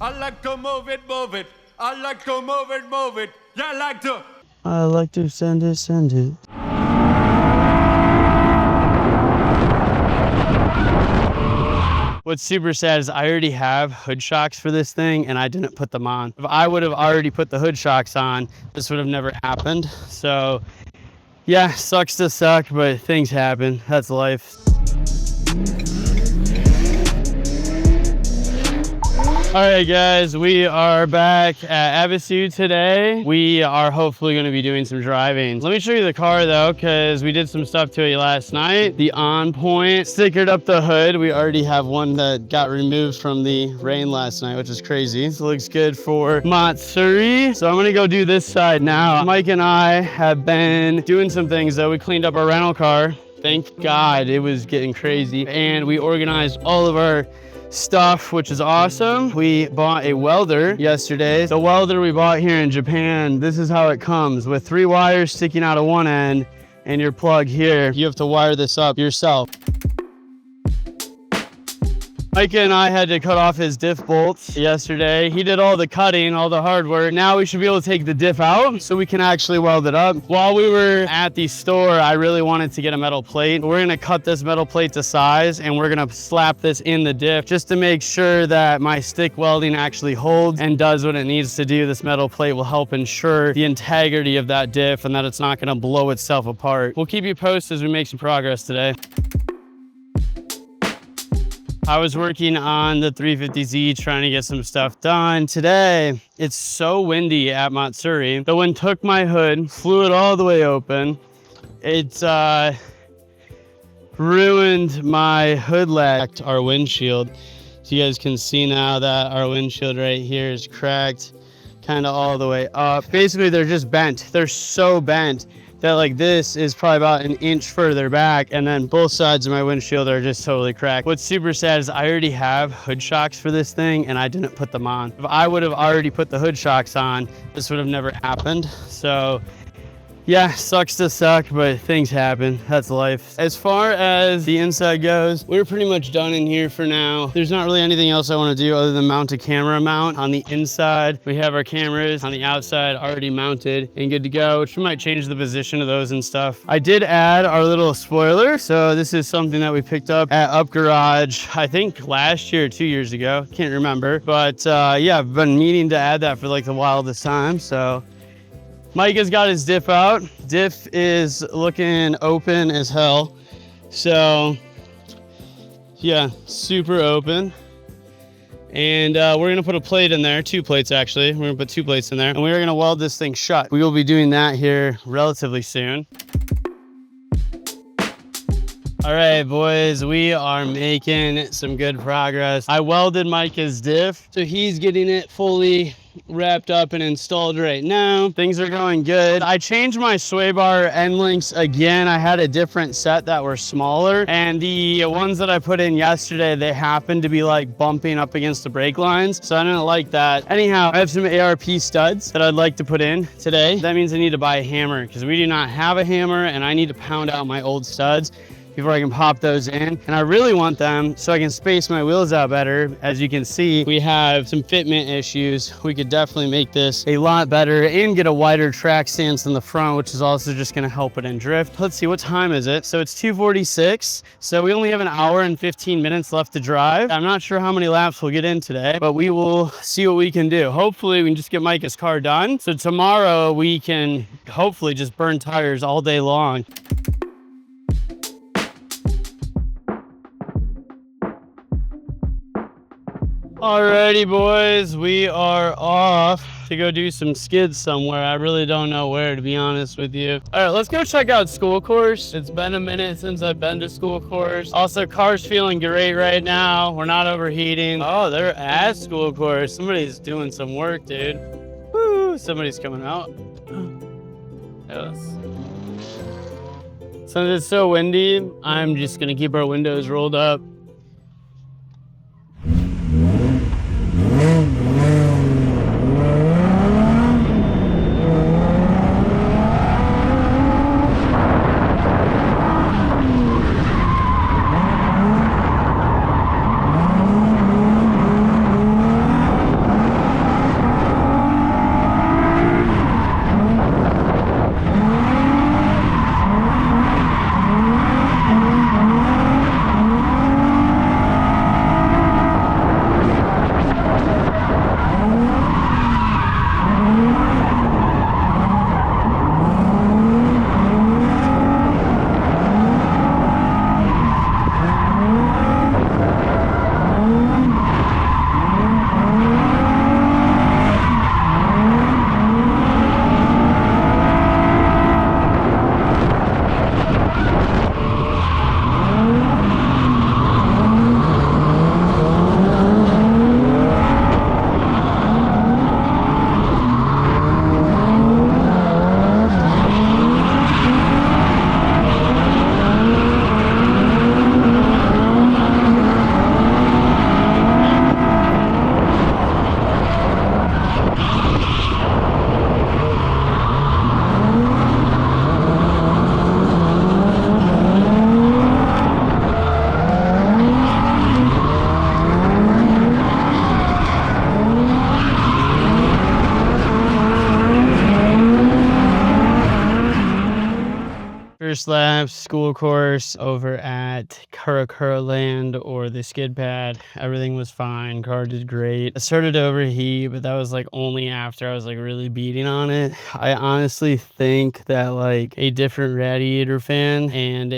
I like to move it, move it. I like to move it, move it. Yeah, I like to send it, send it. What's super sad is I already have hood shocks for this thing and I didn't put them on. If I would have already put the hood shocks on, this would have never happened. So yeah, sucks to suck, but things happen. That's life. All right, guys, we are back at Ebisu today. We are hopefully going to be doing some driving. Let me show you the car though, because we did some stuff to it last night. The On Point stickered up the hood. We already have one that got removed from the rain last night, which is crazy. It looks good for Matsuri. So I'm going to go do this side now. Mike and I have been doing some things though. We cleaned up our rental car. Thank God, it was getting crazy. And we organized all of our stuff, which is awesome. We bought a welder yesterday. The welder we bought here in Japan, this is how it comes with 3 wires sticking out of one end and your plug here. You have to wire this up yourself. Micah and I had to cut off his diff bolts yesterday. He did all the cutting, all the hard work. Now we should be able to take the diff out so we can actually weld it up. While we were at the store, I really wanted to get a metal plate. We're gonna cut this metal plate to size and we're gonna slap this in the diff just to make sure that my stick welding actually holds and does what it needs to do. This metal plate will help ensure the integrity of that diff and that it's not gonna blow itself apart. We'll keep you posted as we make some progress today. I was working on the 350Z trying to get some stuff done. Today, it's so windy at Matsuri. The wind took my hood, flew it all the way open. It ruined my hood latch, our windshield. So you guys can see now that our windshield right here is cracked kind of all the way up. Basically, they're just bent. They're so bent that like this is probably about an inch further back and then both sides of my windshield are just totally cracked. What's super sad is I already have hood shocks for this thing and I didn't put them on. If I would have already put the hood shocks on, this would have never happened. So yeah, sucks to suck, but things happen. That's life. As far as the inside goes, we're pretty much done in here for now. There's not really anything else I want to do other than mount a camera mount on the inside. We have our cameras on the outside already mounted and good to go, which we might change the position of those and stuff. I did add our little spoiler. So this is something that we picked up at Up Garage, I think last year or 2 years ago. Can't remember. But yeah, I've been meaning to add that for like the wildest time. So Mike has got his diff out. Diff is looking open as hell. So yeah, super open. And we're gonna put a plate in there, 2 plates actually. We're gonna put 2 plates in there and we're gonna weld this thing shut. We will be doing that here relatively soon. All right, boys, we are making some good progress. I welded Micah's diff, so he's getting it fully wrapped up and installed right now. Things are going good. I changed my sway bar end links again. I had a different set that were smaller, and the ones that I put in yesterday, they happened to be like bumping up against the brake lines, so I didn't like that. Anyhow, I have some ARP studs that I'd like to put in today. That means I need to buy a hammer because we do not have a hammer, and I need to pound out my old studs before I can pop those in. And I really want them so I can space my wheels out better. As you can see, we have some fitment issues. We could definitely make this a lot better and get a wider track stance in the front, which is also just gonna help it in drift. Let's see, what time is it? So it's 2:46. So we only have an hour and 15 minutes left to drive. I'm not sure how many laps we'll get in today, but we will see what we can do. Hopefully we can just get Micah's car done. So tomorrow we can hopefully just burn tires all day long. Alrighty, boys, we are off to go do some skids somewhere. I really don't know where, to be honest with you. All right, let's go check out school course. It's been a minute since I've been to school course. Also, car's feeling great right now. We're not overheating. Oh, they're at school course. Somebody's doing some work, dude. Woo, somebody's coming out. Yes. Since it's so windy, I'm just gonna keep our windows rolled up. first lap school course over at Kura Land, or the skid pad. Everything was fine. Car did great. I started to overheat, but that was like only after I was like really beating on it. I honestly think that like a different radiator fan and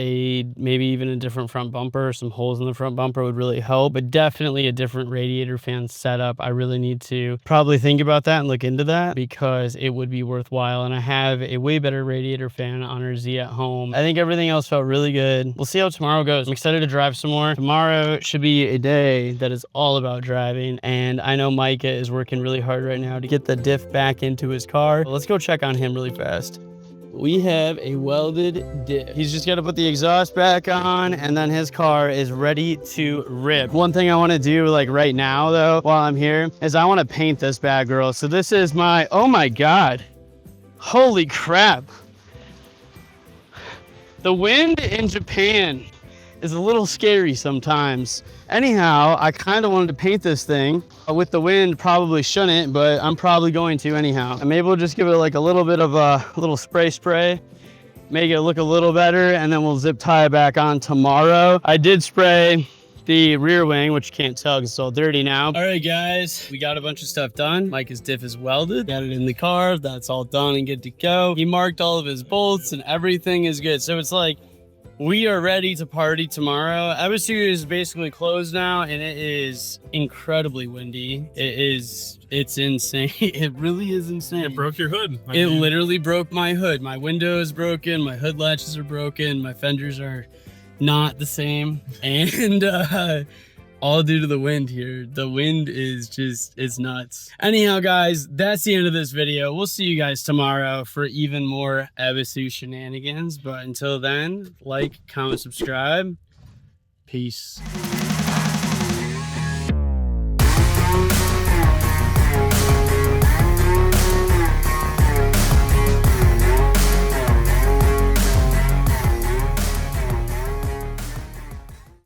maybe even a different front bumper, some holes in the front bumper would really help, but definitely a different radiator fan setup. I really need to probably think about that and look into that, because it would be worthwhile. And I have a way better radiator fan on our Z at home. I think everything else felt really good. We'll see how tomorrow goes. I'm excited to drive some more. Tomorrow should be a day that is all about driving, and I know Micah is working really hard right now to get the diff back into his car. Let's go check on him really fast. We have a welded diff. He's just got to put the exhaust back on, and then his car is ready to rip. One thing I want to do like right now though, while I'm here, is I want to paint this bad girl. So this is my, oh my God, holy crap. The wind in Japan is a little scary sometimes. Anyhow, I kind of wanted to paint this thing. With the wind, probably shouldn't, but I'm probably going to anyhow. And maybe we'll just give it like a little bit of a little spray, make it look a little better, and then we'll zip tie it back on tomorrow. I did spray the rear wing, which you can't tell because it's all dirty now. All right, guys, we got a bunch of stuff done. Micah's diff is welded. Got it in the car. That's all done and good to go. He marked all of his bolts and everything is good. So it's like, we are ready to party tomorrow. Ebisu is basically closed now, and it is incredibly windy. It's insane. It really is insane. It broke your hood. It literally broke my hood. My window is broken. My hood latches are broken. My fenders are not the same. And all due to the wind here. The wind is just, it's nuts. Anyhow, guys, that's the end of this video. We'll see you guys tomorrow for even more Ebisu shenanigans. But until then, like, comment, subscribe. Peace.